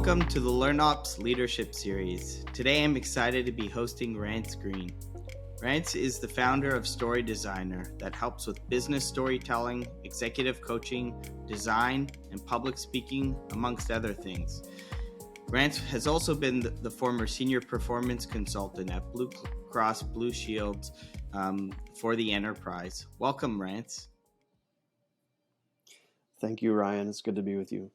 Welcome to the LearnOps Leadership Series. Today I'm excited to be hosting Rance Greene. Rance is the founder of Story Designer that helps with business storytelling, executive coaching, design, and public speaking, amongst other things. Rance has also been the former senior performance consultant at Blue Cross Blue Shield for the enterprise. Welcome, Rance. Thank you, Ryan. It's good to be with you.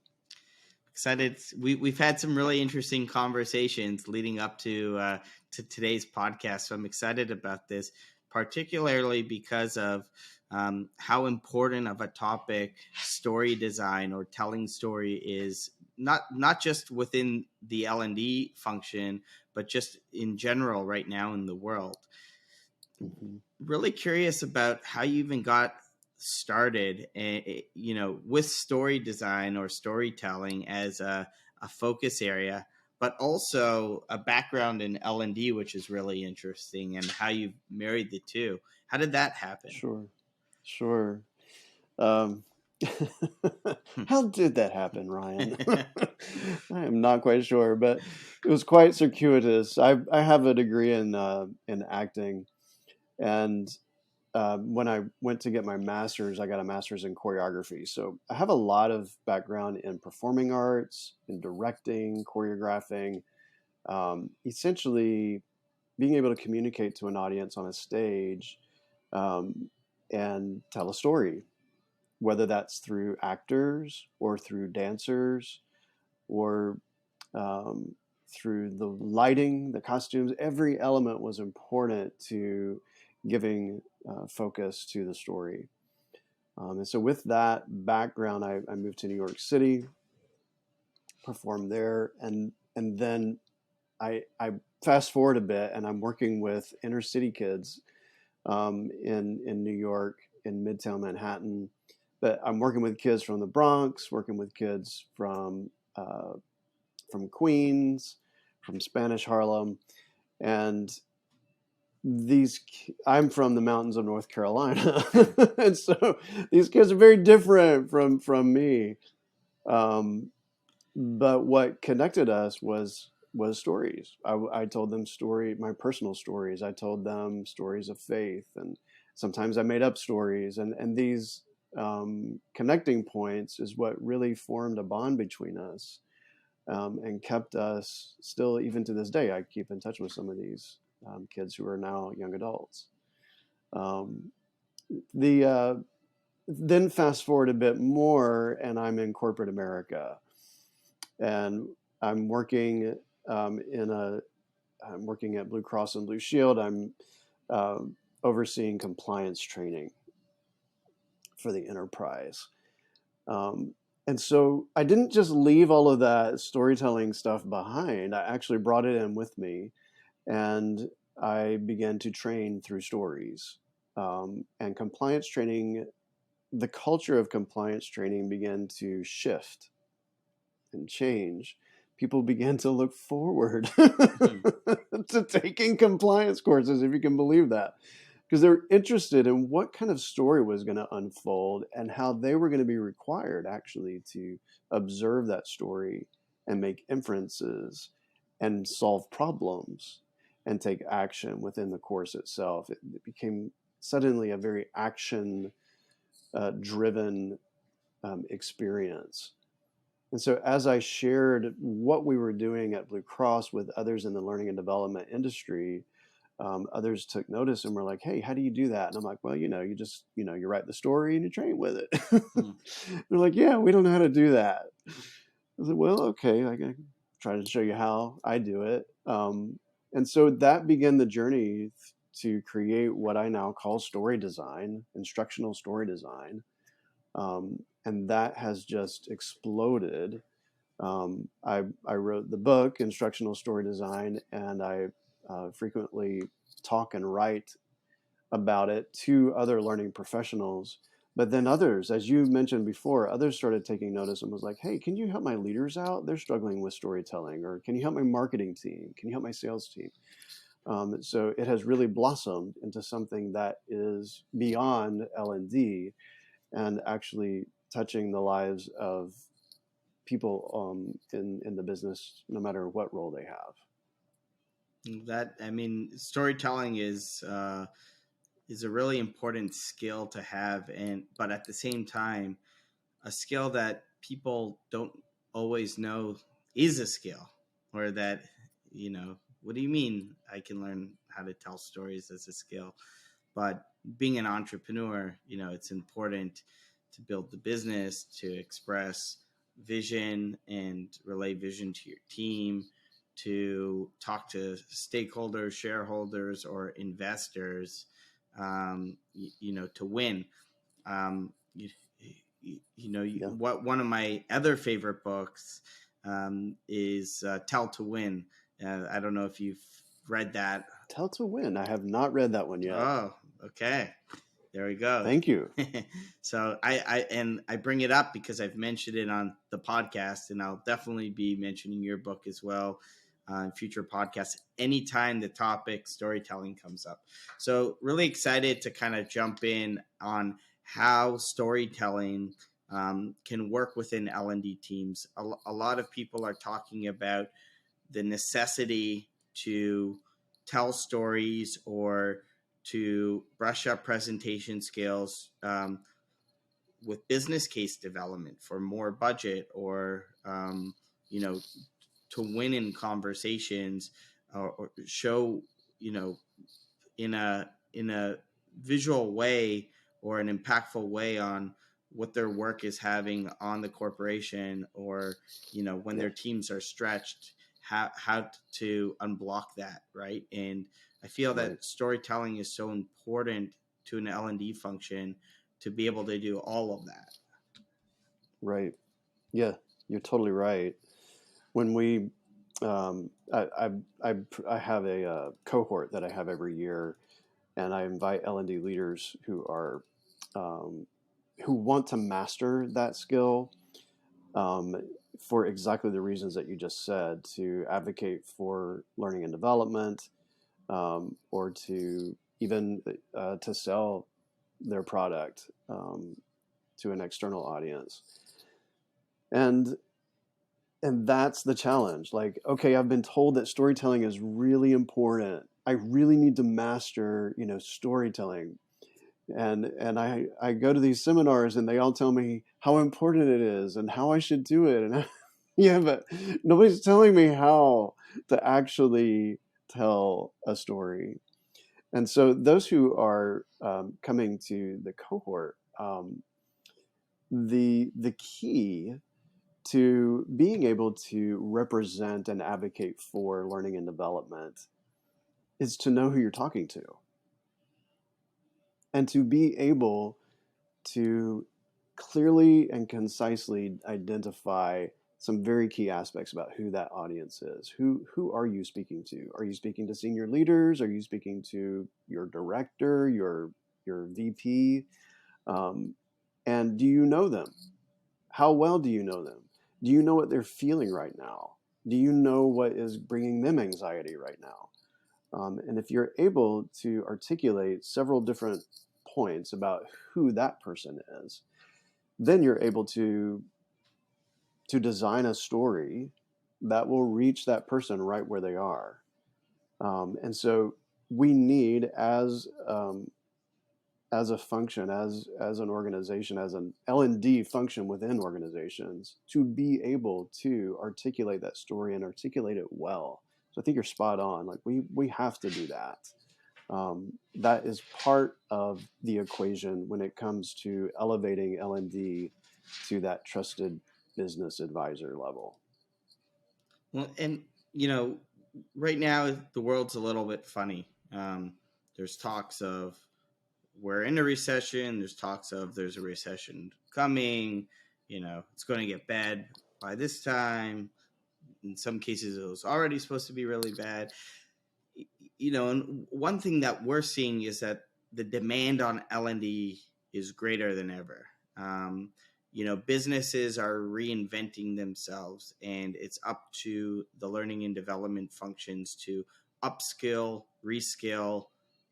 Excited. We've had some really interesting conversations leading up to today's podcast, so I'm excited about this, particularly because of how important of a topic story design or telling story is, not just within the L&D function, but just in general right now in the world. Mm-hmm. Really curious about how you even got started, with story design or storytelling as a focus area, but also a background in L&D, which is really interesting, and how you married the two. How did that happen? Sure. How did that happen, Ryan? I am not quite sure, but it was quite circuitous. I have a degree in acting, and when I went to get my master's, I got a master's in choreography. So I have a lot of background in performing arts, in directing, choreographing, essentially being able to communicate to an audience on a stage and tell a story, whether that's through actors or through dancers or through the lighting, the costumes. Every element was important to giving focus to the story. And so with that background, I moved to New York City, performed there, and then I fast forward a bit, and I'm working with inner city kids in New York, in Midtown Manhattan. But I'm working with kids from the Bronx, working with kids from Queens, from Spanish Harlem, and I'm from the mountains of North Carolina, and so these kids are very different from me. But what connected us was stories. I told them my personal stories. I told them stories of faith, and sometimes I made up stories. And these connecting points is what really formed a bond between us, and kept us still, even to this day. I keep in touch with some of these kids who are now young adults. Then fast forward a bit more, and I'm in corporate America, and I'm working I'm working at Blue Cross and Blue Shield. I'm overseeing compliance training for the enterprise. And so I didn't just leave all of that storytelling stuff behind. I actually brought it in with me, and I began to train through stories. And compliance training, the culture of compliance training began to shift and change. People began to look forward to taking compliance courses, if you can believe that, because they're interested in what kind of story was going to unfold and how they were going to be required actually to observe that story and make inferences and solve problems and take action within the course itself. It became suddenly a very action-driven experience. And so as I shared what we were doing at Blue Cross with others in the learning and development industry, others took notice and were like, "Hey, how do you do that?" And I'm like, "Well, you just, you write the story and you train with it." They're like, "Yeah, we don't know how to do that." I said, "Well, okay, I can try to show you how I do it." And so that began the journey to create what I now call story design, instructional story design. And that has just exploded. I wrote the book, Instructional Story Design, and I frequently talk and write about it to other learning professionals. But then others, as you mentioned before, others started taking notice and was like, "Hey, can you help my leaders out? They're struggling with storytelling." Or, "Can you help my marketing team? Can you help my sales team?" So it has really blossomed into something that is beyond L&D and actually touching the lives of people in the business, no matter what role they have. Storytelling is a really important skill to have, but at the same time, a skill that people don't always know is a skill, or that, what do you mean I can learn how to tell stories as a skill? But being an entrepreneur, it's important to build the business, to express vision and relay vision to your team, to talk to stakeholders, shareholders, or investors, to win. Um, you, Yeah. one of my other favorite books is Tell to Win. I don't know if you've read that. Tell to Win. I have not read that one yet. Oh, okay. There we go. Thank you. So I bring it up because I've mentioned it on the podcast, and I'll definitely be mentioning your book as well in future podcasts anytime the topic storytelling comes up. So really excited to kind of jump in on how storytelling can work within L&D teams. A lot of people are talking about the necessity to tell stories or to brush up presentation skills with business case development for more budget, or to win in conversations, or show, in a visual way or an impactful way on what their work is having on the corporation, or when their teams are stretched, how to unblock that, right? And I feel that storytelling is so important to an L&D function to be able to do all of that. Right. Yeah, you're totally right. When we, I have a cohort that I have every year, and I invite L&D leaders who want to master that skill, for exactly the reasons that you just said, to advocate for learning and development, or to even to sell their product to an external audience. And that's the challenge. Like, okay, I've been told that storytelling is really important. I really need to master, storytelling. And I go to these seminars and they all tell me how important it is and how I should do it. And yeah, but nobody's telling me how to actually tell a story. And so those who are coming to the cohort, the key to being able to represent and advocate for learning and development is to know who you're talking to, and to be able to clearly and concisely identify some very key aspects about who that audience is. Who are you speaking to? Are you speaking to senior leaders? Are you speaking to your director, your VP? And do you know them? How well do you know them? Do you know what they're feeling right now? Do you know what is bringing them anxiety right now? And if you're able to articulate several different points about who that person is, then you're able to design a story that will reach that person right where they are. And so we need, as a function, as an organization, as an L&D function within organizations, to be able to articulate that story and articulate it well. So I think you're spot on. Like, we have to do that. That is part of the equation when it comes to elevating L&D to that trusted business advisor level. Well, and right now the world's a little bit funny. There's talks of we're in a recession. There's talks of there's a recession coming. It's going to get bad by this time. In some cases, it was already supposed to be really bad. And one thing that we're seeing is that the demand on L&D is greater than ever. Businesses are reinventing themselves, and it's up to the learning and development functions to upskill, reskill,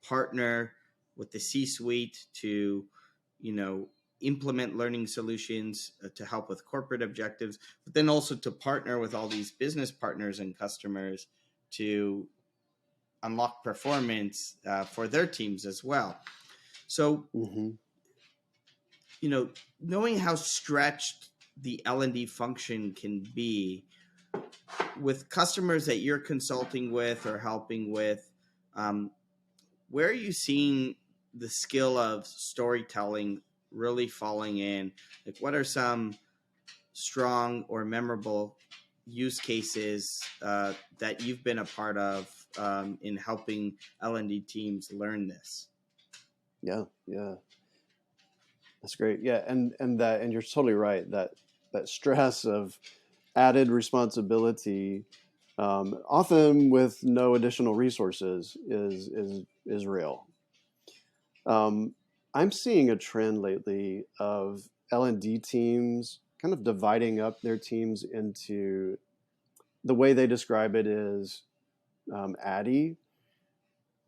partner with the C-suite to, implement learning solutions to help with corporate objectives, but then also to partner with all these business partners and customers to unlock performance for their teams as well. So, Mm-hmm. Knowing how stretched the L&D function can be with customers that you're consulting with or helping with, um, where are you seeing the skill of storytelling really falling in? Like, what are some strong or memorable use cases that you've been a part of in helping L&D teams learn this? Yeah, yeah, that's great. Yeah, and you're totally right that stress of added responsibility, often with no additional resources, is real. Um, I'm seeing a trend lately of L&D teams kind of dividing up their teams into, the way they describe it is ADDIE.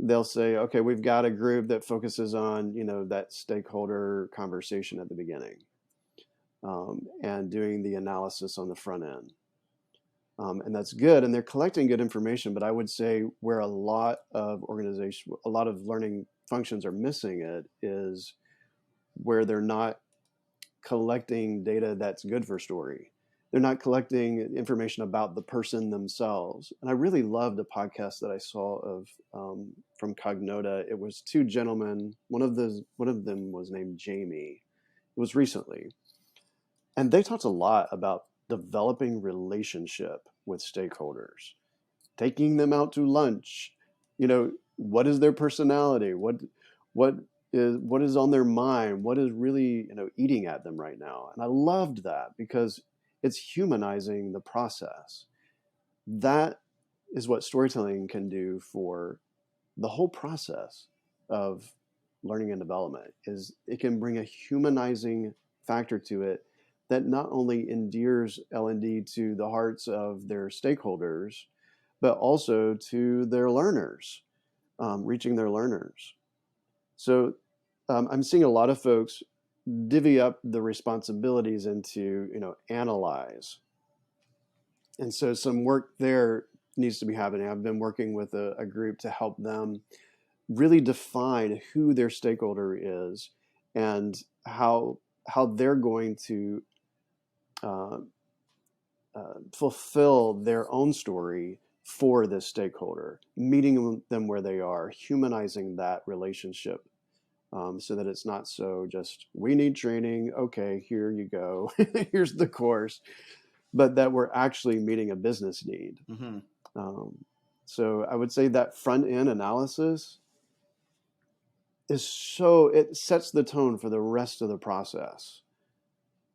They'll say, okay, we've got a group that focuses on, that stakeholder conversation at the beginning, and doing the analysis on the front end. And that's good, and they're collecting good information. But I would say where a lot of learning functions are missing it is where they're not collecting data that's good for story. They're not collecting information about the person themselves. And I really loved a podcast that I saw of from Cognota. It was two gentlemen. One of them was named Jamie. It was recently, and they talked a lot about developing relationship with stakeholders, taking them out to lunch. What is their personality? What what is on their mind? What is really eating at them right now? And I loved that because it's humanizing the process. That is what storytelling can do for the whole process of learning and development. Is it can bring a humanizing factor to it that not only endears L&D to the hearts of their stakeholders, but also to their learners, reaching their learners. So I'm seeing a lot of folks divvy up the responsibilities into, analyze. And so some work there needs to be happening. I've been working with a group to help them really define who their stakeholder is and how they're going to uh, fulfill their own story for this stakeholder, meeting them where they are, humanizing that relationship, so that it's not so just, we need training, okay, here you go, here's the course, but that we're actually meeting a business need. Mm-hmm. So I would say that front end analysis it sets the tone for the rest of the process.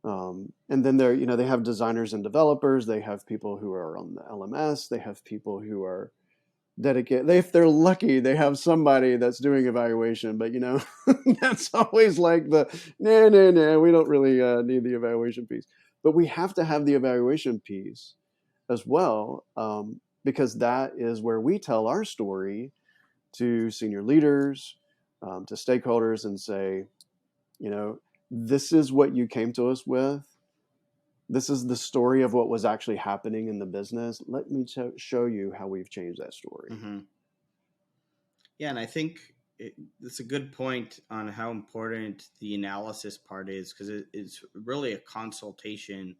And then they have designers and developers. They have people who are on the LMS. They have people who are dedicated. If they're lucky, they have somebody that's doing evaluation. But that's always like no, we don't really need the evaluation piece. But we have to have the evaluation piece as well, because that is where we tell our story to senior leaders, to stakeholders, and say, this is what you came to us with. This is the story of what was actually happening in the business. Let me show you how we've changed that story. Mm-hmm. Yeah, and I think it's a good point on how important the analysis part is, because it's really a consultation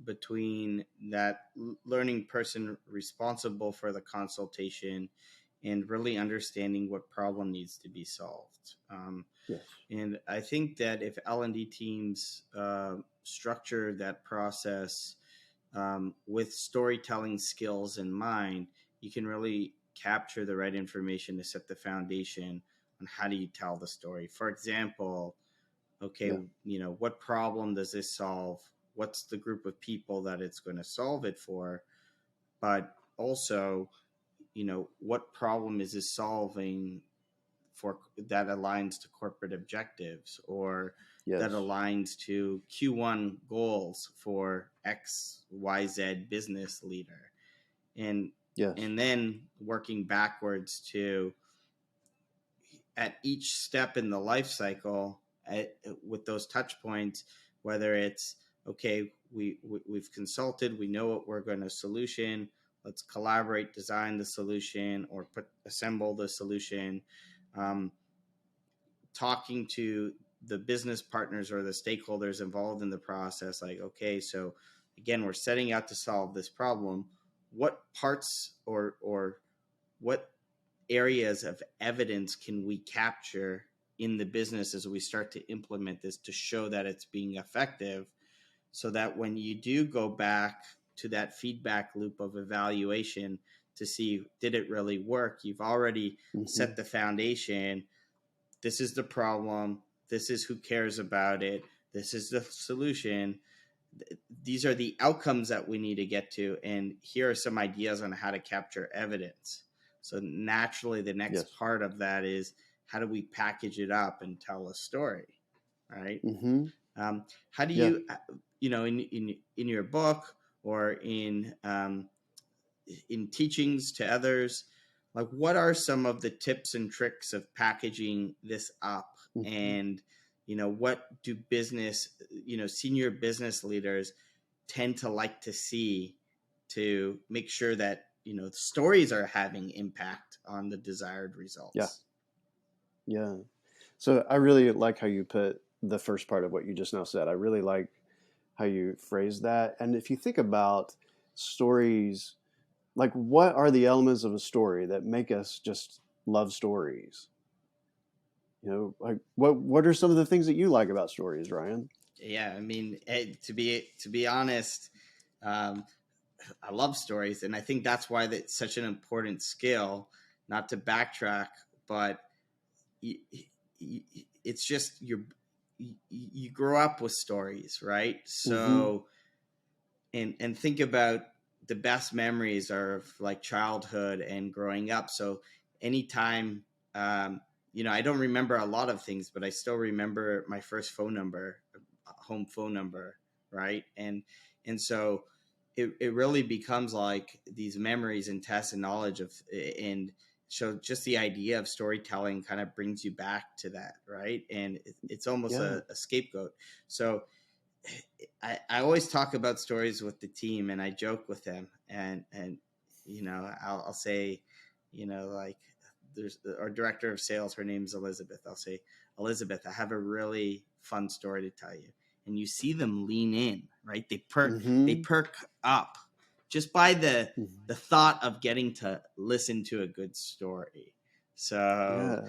between that learning person responsible for the consultation and really understanding what problem needs to be solved. Yes. And I think that if L&D teams structure that process with storytelling skills in mind, you can really capture the right information to set the foundation on how do you tell the story. For example, okay, Yeah. What problem does this solve? What's the group of people that it's going to solve it for? But also, what problem is this solving for that aligns to corporate objectives, or that Yes. aligns to Q1 goals for XYZ business leader? And Yes. and then working backwards to, at each step in the life cycle, with those touch points, whether it's, okay, we've consulted, we know what we're going to solution, let's collaborate, design the solution, or assemble the solution, talking to the business partners or the stakeholders involved in the process, like, okay, so again, we're setting out to solve this problem. What parts or what areas of evidence can we capture in the business as we start to implement this to show that it's being effective, so that when you do go back to that feedback loop of evaluation to see, did it really work, you've already set the foundation. This is the problem. This is who cares about it. This is the solution. These are the outcomes that we need to get to. And here are some ideas on how to capture evidence. So naturally, the next part of that is, how do we package it up and tell a story, right? How do you, in your book or in teachings to others, like, what are some of the tips and tricks of packaging this up? And, what do senior business leaders tend to like to see to make sure that, stories are having impact on the desired results? Yeah. So I really like how you put the first part of what you just now said. I really like how you phrase that. And if you think about stories, like, what are the elements of a story that make us just love stories? Like, what are some of the things that you like about stories, Ryan? Yeah, I mean, to be honest, I love stories, and I think that's why that's such an important skill. Not to backtrack, but it's just you grow up with stories, right? So, and think about the best memories are of like childhood and growing up. So anytime, I don't remember a lot of things, but I still remember my first phone number, home phone number, right? And so it really becomes like these memories and tests and knowledge of, and so just the idea of storytelling kind of brings you back to that, right? And it's almost a scapegoat. So I always talk about stories with the team, and I joke with them, and I'll say, like, there's our director of sales, her name's Elizabeth. I'll say, Elizabeth, I have a really fun story to tell you. And you see them lean in, right? They perk up just by the thought of getting to listen to a good story. So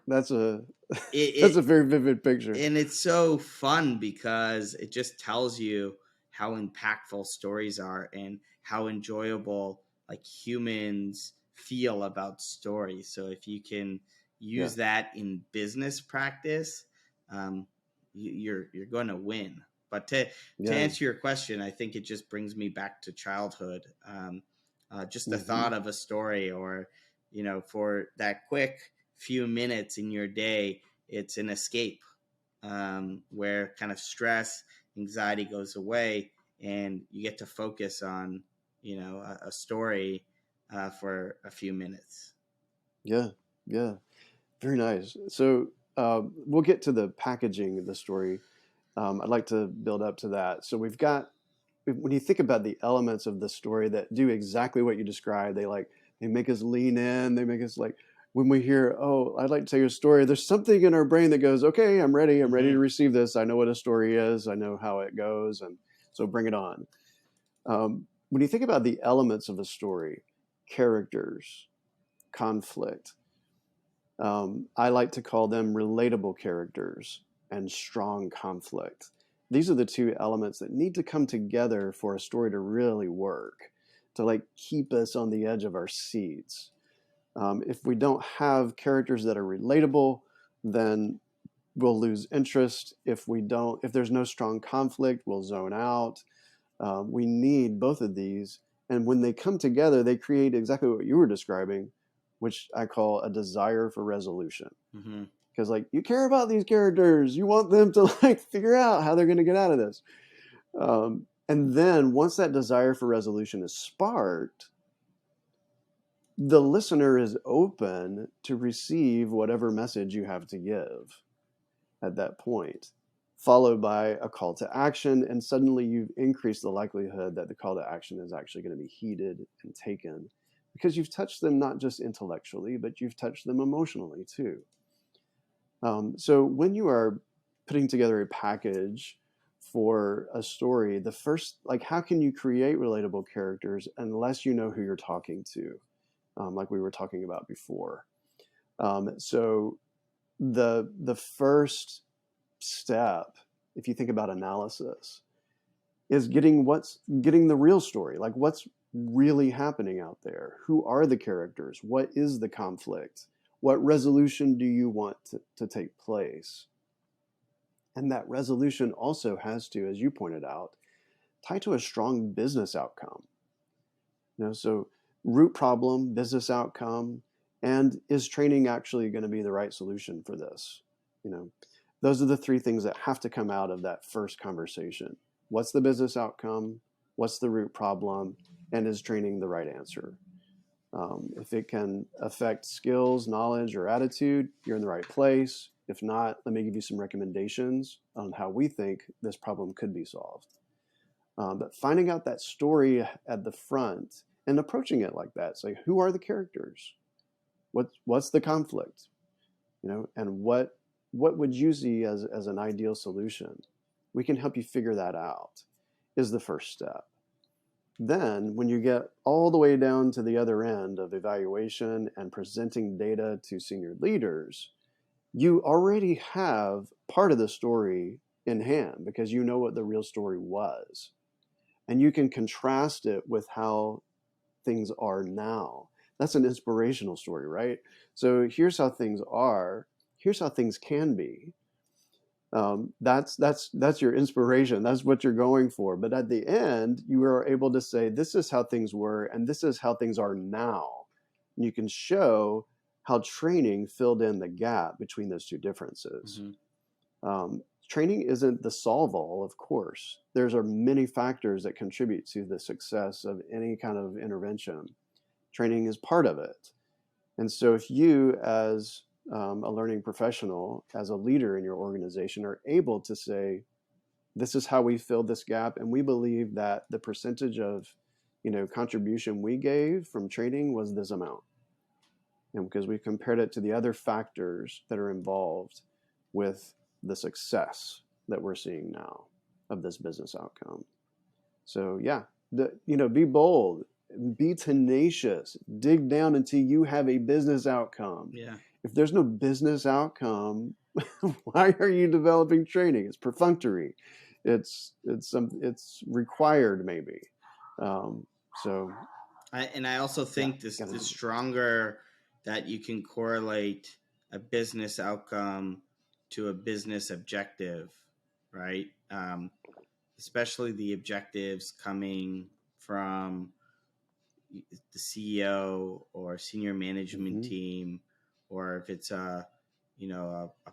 that's a very vivid picture. And it's so fun because it just tells you how impactful stories are and how enjoyable, like, humans feel about stories. So if you can use that in business practice, you're going to win. But to answer your question, I think it just brings me back to childhood. Just the thought of a story, or, for that quick few minutes in your day, it's an escape, where kind of stress, anxiety goes away, and you get to focus on, a story for a few minutes. Yeah. Very nice. So we'll get to the packaging of the story. I'd like to build up to that. So we've got, when you think about the elements of the story that do exactly what you described, they make us lean in. They make us, like, when we hear, oh, I'd like to tell you a story, there's something in our brain that goes, okay, I'm ready to receive this. I know what a story is. I know how it goes. And so bring it on. When you think about the elements of a story, characters, conflict, I like to call them relatable characters and strong conflict. These are the two elements that need to come together for a story to really work, to, like, keep us on the edge of our seats. If we don't have characters that are relatable, then we'll lose interest. If there's no strong conflict, we'll zone out. We need both of these. And when they come together, they create exactly what you were describing, which I call a desire for resolution. Because, like, you care about these characters. You want them to, like, figure out how they're going to get out of this. And then once that desire for resolution is sparked, the listener is open to receive whatever message you have to give. at that point, followed by a call to action, and suddenly you've increased the likelihood that the call to action is actually going to be heeded and taken, because you've touched them not just intellectually, but you've touched them emotionally too. So when you are putting together a package for a story, the first, like, how can you create relatable characters unless you know who you're talking to, like we were talking about before. So the first step, if you think about analysis, is getting the real story, like what's really happening out there. Who are the characters? What is the conflict? What resolution do you want to take place? And that resolution also has to, as you pointed out, tie to a strong business outcome. So root problem, business outcome, and is training actually going to be the right solution for this? Those are the three things that have to come out of that first conversation. What's the business outcome? What's the root problem? And is training the right answer? If it can affect skills, knowledge, or attitude, you're in the right place. If not, let me give you some recommendations on how we think this problem could be solved. But finding out that story at the front and approaching it like that, say, who are the characters? What's the conflict? And what would you see as an ideal solution? We can help you figure that out, is the first step. Then, when you get all the way down to the other end of evaluation and presenting data to senior leaders, you already have part of the story in hand because you know what the real story was. And you can contrast it with how things are now. That's an inspirational story, right? So here's how things are. Here's how things can be. That's your inspiration. That's what you're going for. But at the end, you are able to say, this is how things were, and this is how things are now. And you can show how training filled in the gap between those two differences. Training isn't the solve-all, of course. There's many factors that contribute to the success of any kind of intervention. Training is part of it. And so if you, as a learning professional, as a leader in your organization, are able to say, this is how we filled this gap, and we believe that the percentage of contribution we gave from training was this amount, and because we compared it to the other factors that are involved with the success that we're seeing now of this business outcome. So yeah, be bold, be tenacious, dig down until you have a business outcome. Yeah. If there's no business outcome, why are you developing training? It's perfunctory. It's required maybe. I also think the stronger that you can correlate a business outcome to a business objective, right? Especially the objectives coming from the CEO or senior management team, or if it's a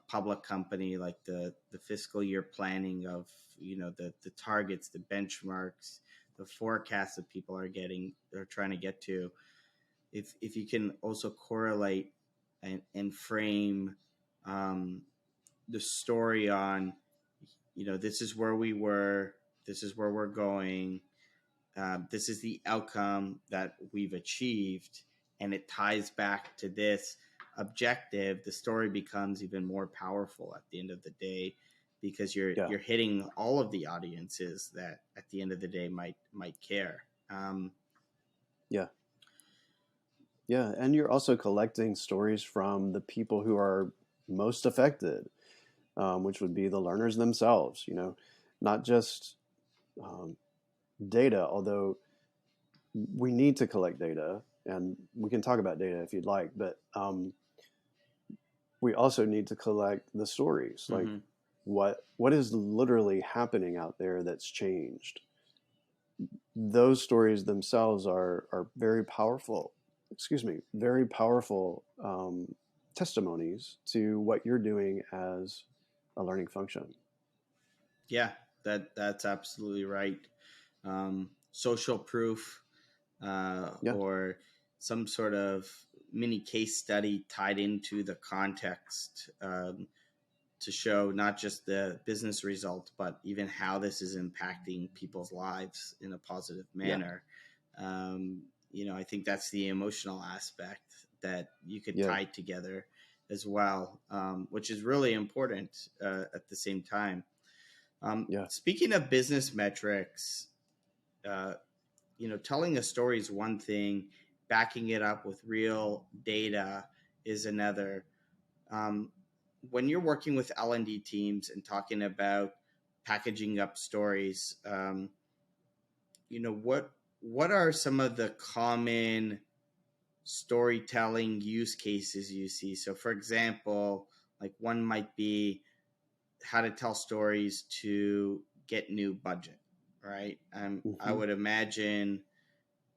public company, like the fiscal year planning of the targets, the benchmarks, the forecasts that people are trying to get to. If you can also correlate and frame the story on, this is where we were, this is where we're going, this is the outcome that we've achieved, and it ties back to this objective, the story becomes even more powerful at the end of the day, because you're hitting all of the audiences that at the end of the day might care. Yeah, and you're also collecting stories from the people who are most affected, which would be the learners themselves. Not just data, although we need to collect data, and we can talk about data if you'd like, but we also need to collect the stories, like what is literally happening out there that's changed. Those stories themselves are very powerful. Very powerful testimonies to what you're doing as a learning function. Yeah, that's absolutely right. Social proof, or some sort of mini case study tied into the context, to show not just the business result, but even how this is impacting people's lives in a positive Yeah. manner. I think that's the emotional aspect that you could Yeah. tie together as well, which is really important at the same time. Yeah. Speaking of business metrics, telling a story is one thing, backing it up with real data is another. Um, when you're working with L&D teams and talking about packaging up stories, what are some of the common storytelling use cases you see? So, for example, like one might be how to tell stories to get new budget, right? I Mm-hmm. would imagine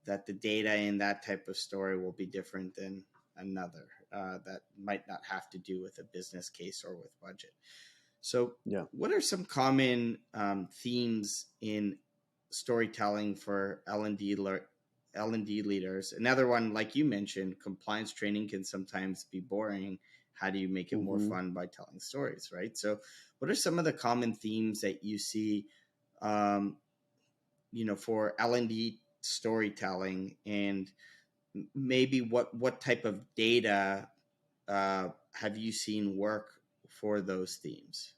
that the data in that type of story will be different than another that might not have to do with a business case or with budget. So, Yeah. what are some common themes in storytelling for L&D leaders? Another one, like you mentioned, compliance training can sometimes be boring. How do you make it more Mm-hmm. fun by telling stories, right? So, what are some of the common themes that you see, um, for L&D storytelling, and maybe what type of data have you seen work for those themes?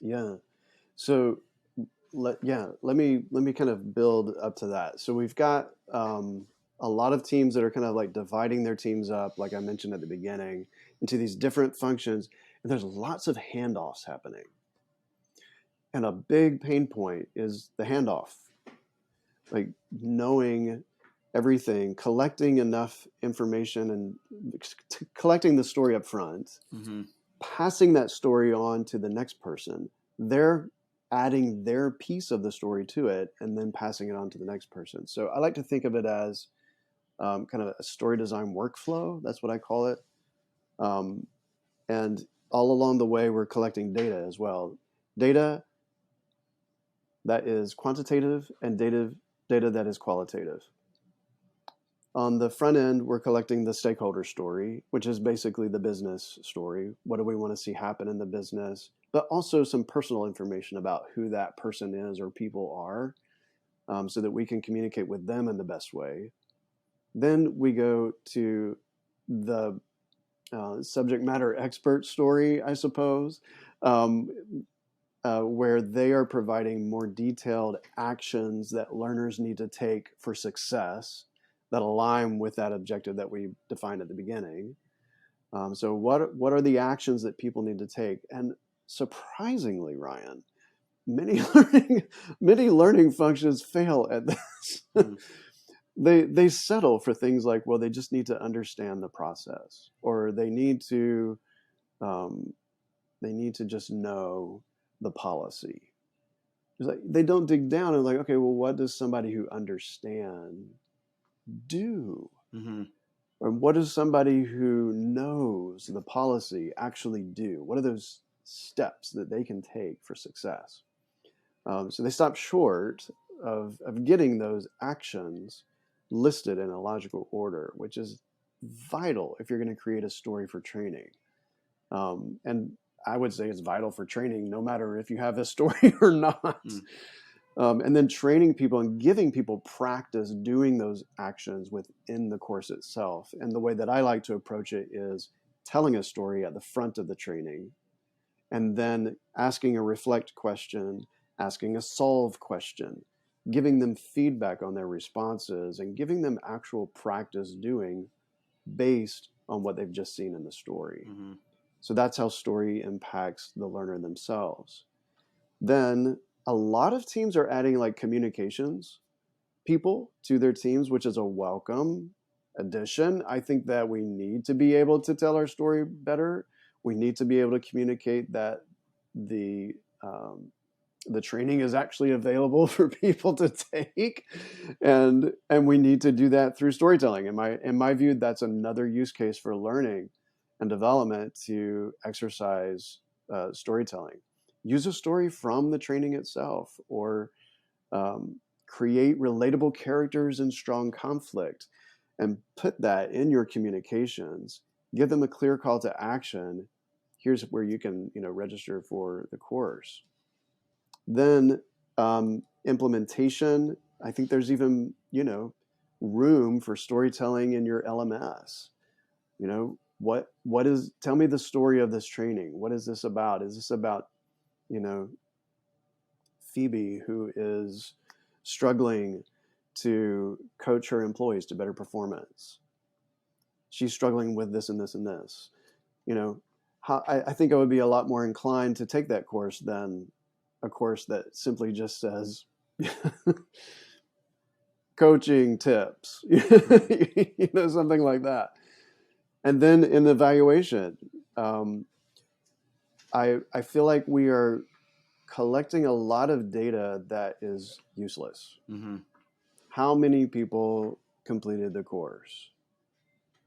Yeah. So let me kind of build up to that. So we've got a lot of teams that are kind of like dividing their teams up, like I mentioned at the beginning, into these different functions, and there's lots of handoffs happening. And a big pain point is the handoff, like knowing everything, collecting enough information, and collecting the story up front, Mm-hmm. passing that story on to the next person. They're adding their piece of the story to it and then passing it on to the next person. So I like to think of it as kind of a story design workflow. That's what I call it. Um, and all along the way, we're collecting data as well. Data that is quantitative and data that is qualitative. On the front end, we're collecting the stakeholder story, which is basically the business story. What do we want to see happen in the business? But also some personal information about who that person is or people are, so that we can communicate with them in the best way. Then we go to the subject matter expert story, I suppose, um, where they are providing more detailed actions that learners need to take for success that align with that objective that we defined at the beginning. So what are the actions that people need to take? And surprisingly, Ryan, many learning functions fail at this. Mm-hmm. They settle for things like, well, they just need to understand the process, or um, they need to just know the policy. It's like they don't dig down and like, okay, well, what does somebody who understand do? Mm-hmm. Or what does somebody who knows the policy actually do? What are those steps that they can take for success? So they stop short of getting those actions listed in a logical order, which is vital if you're going to create a story for training. And I would say it's vital for training, no matter if you have a story or not. Mm-hmm. And then training people and giving people practice doing those actions within the course itself. And the way that I like to approach it is telling a story at the front of the training, and then asking a reflect question, asking a solve question, giving them feedback on their responses, and giving them actual practice doing based on what they've just seen in the story. Mm-hmm. So that's how story impacts the learner themselves. Then a lot of teams are adding like communications people to their teams, which is a welcome addition. I think that we need to be able to tell our story better. We need to be able to communicate that the um, the training is actually available for people to take, and we need to do that through storytelling. In my view, that's another use case for learning and development to exercise storytelling. Use a story from the training itself, or um, create relatable characters in strong conflict, and put that in your communications. Give them a clear call to action, here's where you can, register for the course. Then implementation, I think there's even, room for storytelling in your LMS. Tell me the story of this training. What is this about? Is this about, Phoebe, who is struggling to coach her employees to better performance? She's struggling with this and this and this. I think I would be a lot more inclined to take that course than a course that simply just says coaching tips, something like that. And then in the evaluation, I feel like we are collecting a lot of data that is useless. Mm-hmm. How many people completed the course?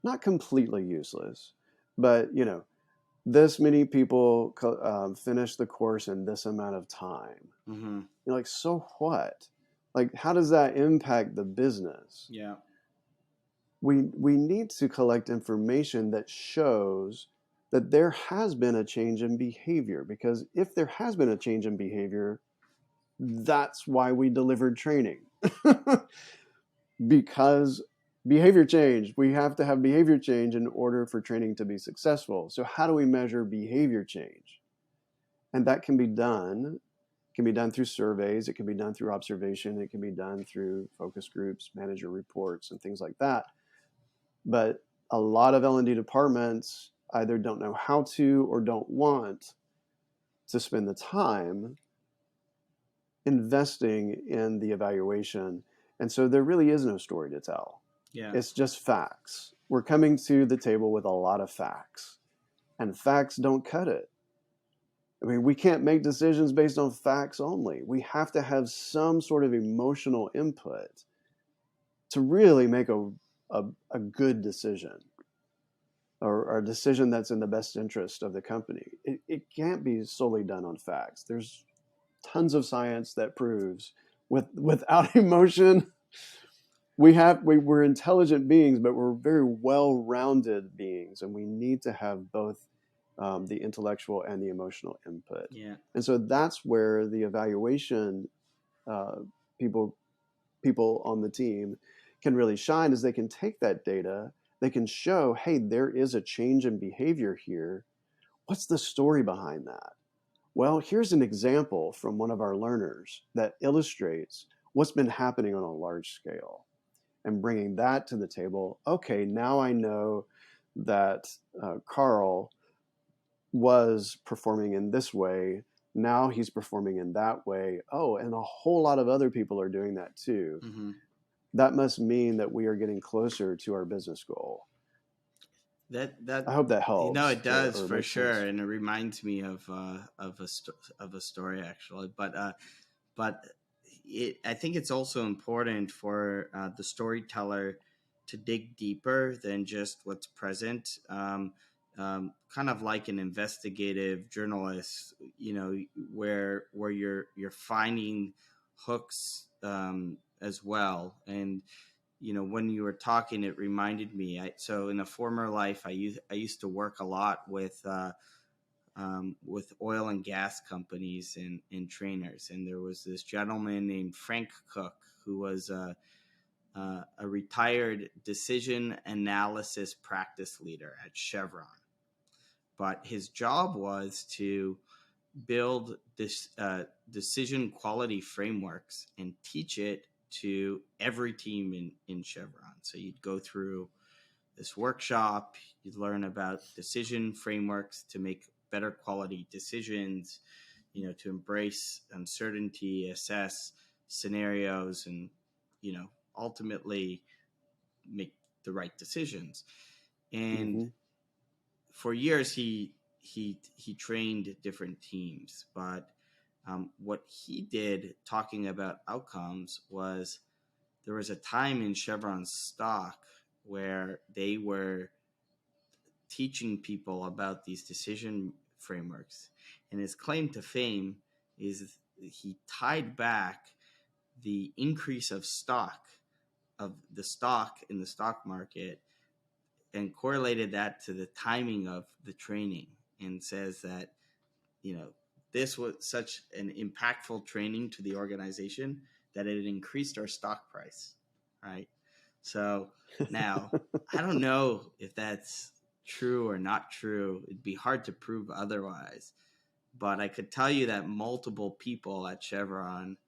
Not completely useless, but this many people finish the course in this amount of time. Mm-hmm. You're like, so what? Like, how does that impact the business? Yeah. We need to collect information that shows that there has been a change in behavior, because if there has been a change in behavior, that's why we delivered training. Because behavior change, we have to have behavior change in order for training to be successful. So how do we measure behavior change? And that can be done through surveys, it can be done through observation, it can be done through focus groups, manager reports, and things like that. But a lot of L&D departments either don't know how to or don't want to spend the time investing in the evaluation. And so there really is no story to tell. Yeah. It's just facts. We're coming to the table with a lot of facts, and facts don't cut it. I mean, we can't make decisions based on facts only. We have to have some sort of emotional input to really make a good decision, or a decision that's in the best interest of the company. It can't be solely done on facts. There's tons of science that proves without emotion, we're intelligent beings, but we're very well-rounded beings, and we need to have both the intellectual and the emotional input. Yeah. And so that's where the evaluation people on the team can really shine, is they can take that data, they can show, hey, there is a change in behavior here. What's the story behind that? Well, here's an example from one of our learners that illustrates what's been happening on a large scale, and bringing that to the table. Okay, now I know that Carl was performing in this way. Now he's performing in that way. Oh, and a whole lot of other people are doing that too. Mm-hmm. That must mean that we are getting closer to our business goal. That I hope that helps. it does for sure, sense. and it reminds me of a story actually. But I think it's also important for the storyteller to dig deeper than just what's present. Kind of like an investigative journalist, where you're finding hooks as well. And when you were talking, it reminded me. So in a former life, I used to work a lot with oil and gas companies and trainers. And there was this gentleman named Frank Cook, who was a retired decision analysis practice leader at Chevron. But his job was to build this decision quality frameworks and teach it to every team in Chevron. So you'd go through this workshop, you'd learn about decision frameworks to make better quality decisions, to embrace uncertainty, assess scenarios, and, ultimately make the right decisions. And Mm-hmm. for years, he trained different teams, but what he did, talking about outcomes, was there was a time in Chevron's stock where they were teaching people about these decision frameworks. And his claim to fame is he tied back the increase of the stock in the stock market, and correlated that to the timing of the training. and says that, this was such an impactful training to the organization that it increased our stock price, right? So now, I don't know if that's true or not true. It'd be hard to prove otherwise. But I could tell you that multiple people at Chevron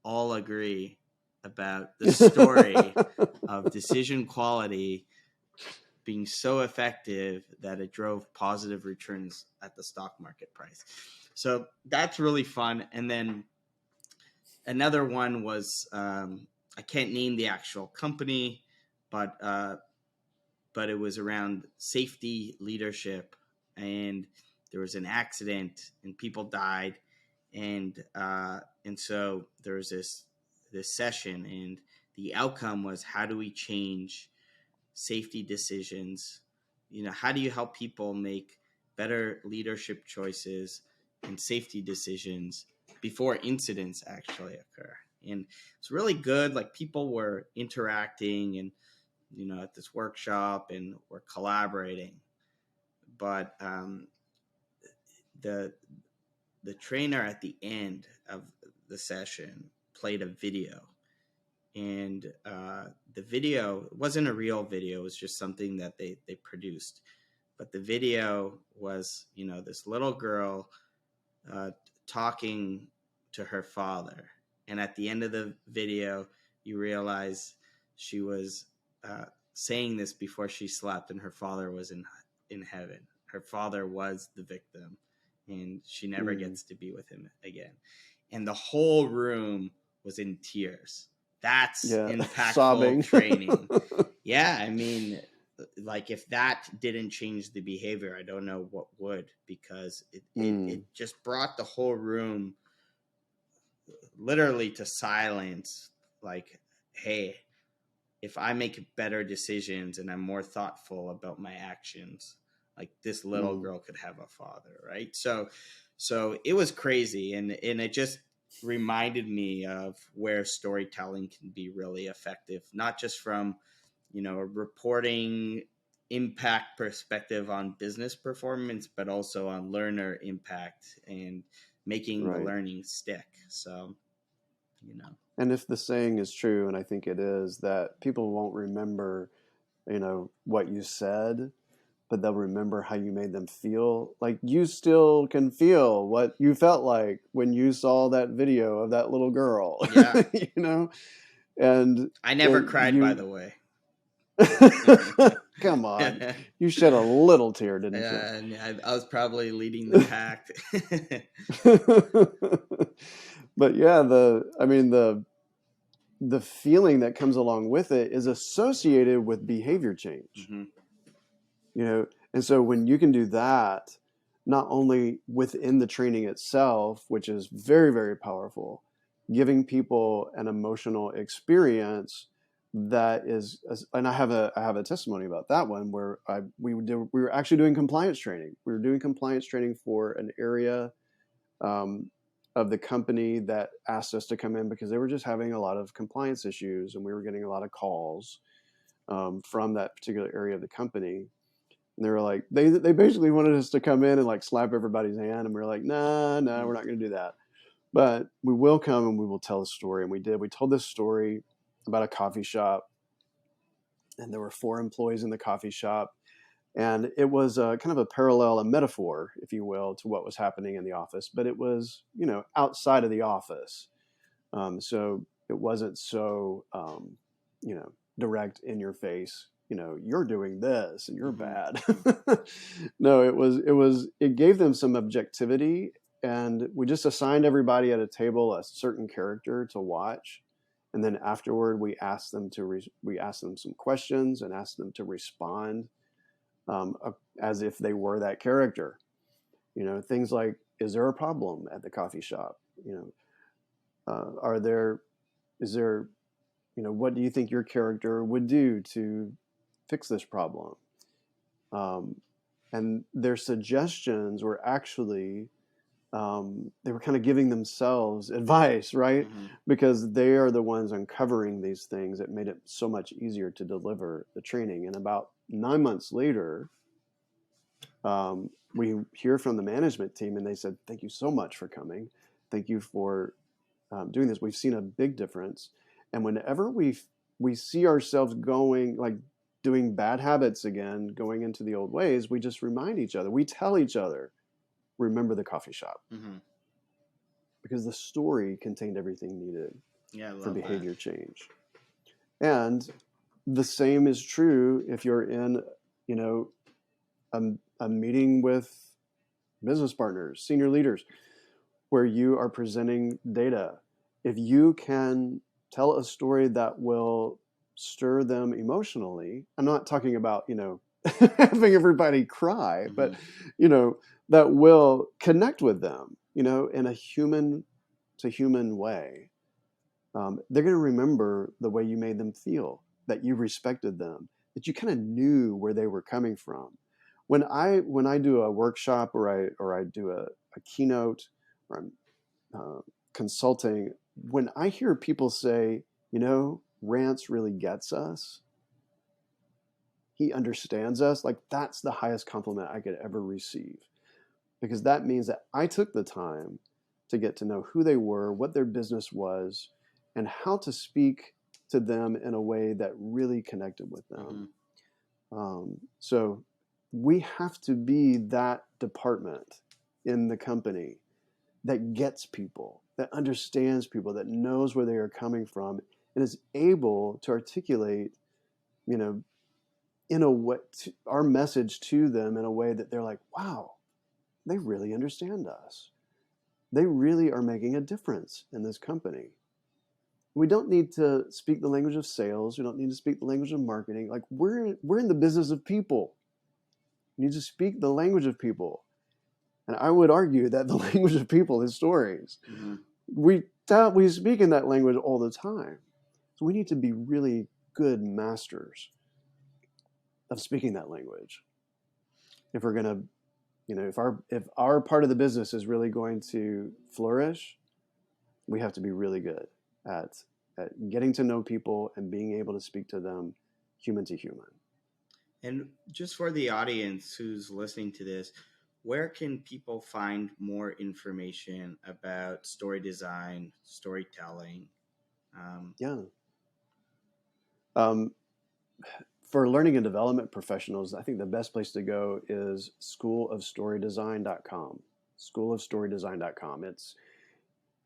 all agree about the story of decision quality being so effective that it drove positive returns at the stock market price. So that's really fun. And then another one was, I can't name the actual company, but it was around safety leadership, and there was an accident and people died, and so there was this session, and the outcome was, how do we change safety decisions? How do you help people make better leadership choices and safety decisions before incidents actually occur? And it's really good. Like, people were interacting and at this workshop, and we're collaborating. But the trainer at the end of the session played a video, and the video wasn't a real video. It was just something that they produced. But the video was, this little girl talking to her father. And at the end of the video, you realize she was saying this before she slept, and her father was in heaven. Her father was the victim, and she never gets to be with him again. And the whole room was in tears. That's impactful sobbing. Training. Yeah, I mean, like, if that didn't change the behavior, I don't know what would, because it just brought the whole room literally to silence. Like, hey, if I make better decisions and I'm more thoughtful about my actions, like, this little girl could have a father, right? So it was crazy, and it just reminded me of where storytelling can be really effective, not just from a reporting impact perspective on business performance, but also on learner impact and making the learning stick. So, And if the saying is true, and I think it is, that people won't remember, what you said, but they'll remember how you made them feel. Like, you still can feel what you felt like when you saw that video of that little girl. Yeah. And I never cried, by the way. Come on. You shed a little tear, didn't you? I was probably leading the pack. But yeah, the feeling that comes along with it is associated with behavior change. Mm-hmm. And so when you can do that, not only within the training itself, which is very, very powerful, giving people an emotional experience that is, and I have a testimony about that one, where we were actually doing compliance training. We were doing compliance training for an area of the company that asked us to come in because they were just having a lot of compliance issues, and we were getting a lot of calls from that particular area of the company. And they were like, they basically wanted us to come in and like slap everybody's hand, and we were like, no, we're not going to do that. But we will come and we will tell a story. And we did. We told this story about a coffee shop, and there were 4 employees in the coffee shop. And it was kind of a parallel, a metaphor, if you will, to what was happening in the office. But it was, outside of the office. So it wasn't so, direct in your face. You're doing this and you're bad. No, it gave them some objectivity. And we just assigned everybody at a table a certain character to watch. And then afterward, we asked them some questions and asked them to respond as if they were that character. Things like, is there a problem at the coffee shop? Is there, what do you think your character would do to fix this problem? And their suggestions were actually, they were kind of giving themselves advice, right? Mm-hmm. Because they are the ones uncovering these things. It made it so much easier to deliver the training. And about 9 months later, we hear from the management team and they said, thank you so much for coming. Thank you for doing this. We've seen a big difference. And whenever we see ourselves going, like doing bad habits again, going into the old ways, we just remind each other. We tell each other, remember the coffee shop. Mm-hmm. Because the story contained everything needed for behavior change. And the same is true if you're in, a meeting with business partners, senior leaders, where you are presenting data. If you can tell a story that will stir them emotionally, I'm not talking about, having everybody cry, Mm-hmm. but, that will connect with them, in a human to human way. They're going to remember the way you made them feel, that you respected them, that you kind of knew where they were coming from. When I do a workshop or I do a keynote or I'm consulting, when I hear people say, Rance really gets us, he understands us, like that's the highest compliment I could ever receive, because that means that I took the time to get to know who they were, what their business was, and how to speak to them in a way that really connected with them. So we have to be that department in the company that gets people, that understands people, that knows where they are coming from, and is able to articulate, in a way, our message to them in a way that they're like, wow, they really understand us. They really are making a difference in this company. We don't need to speak the language of sales. We don't need to speak the language of marketing. Like we're in the business of people. We need to speak the language of people. And I would argue that the language of people is stories. Mm-hmm. We speak in that language all the time. So we need to be really good masters of speaking that language. If we're going to, if our part of the business is really going to flourish, we have to be really good at getting to know people and being able to speak to them human to human. And just for the audience who's listening to this, where can people find more information about story design, storytelling? For learning and development professionals, I think the best place to go is schoolofstorydesign.com. Schoolofstorydesign.com.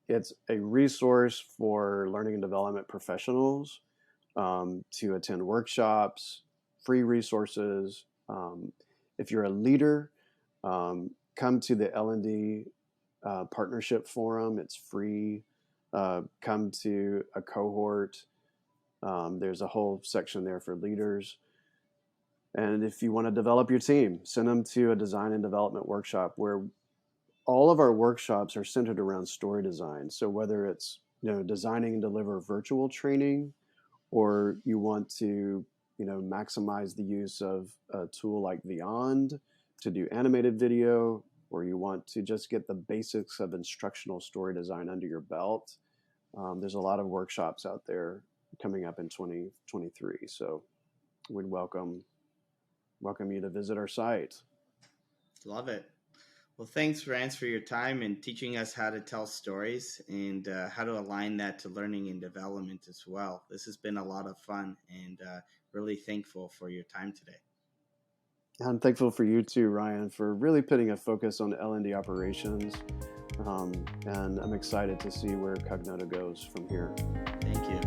It's a resource for learning and development professionals to attend workshops, free resources. If you're a leader, come to the L&D Partnership Forum. It's free. Come to a cohort. There's a whole section there for leaders. And if you want to develop your team, send them to a design and development workshop, where all of our workshops are centered around story design. So whether it's designing and deliver virtual training, or you want to maximize the use of a tool like Beyond to do animated video, or you want to just get the basics of instructional story design under your belt, there's a lot of workshops out there coming up in 2023. So we'd welcome you to visit our site. Love it. Well, thanks, Rance, for your time and teaching us how to tell stories and how to align that to learning and development as well. This has been a lot of fun, and really thankful for your time today. I'm thankful for you too, Ryan, for really putting a focus on L&D operations. And I'm excited to see where Cognito goes from here. Thank you.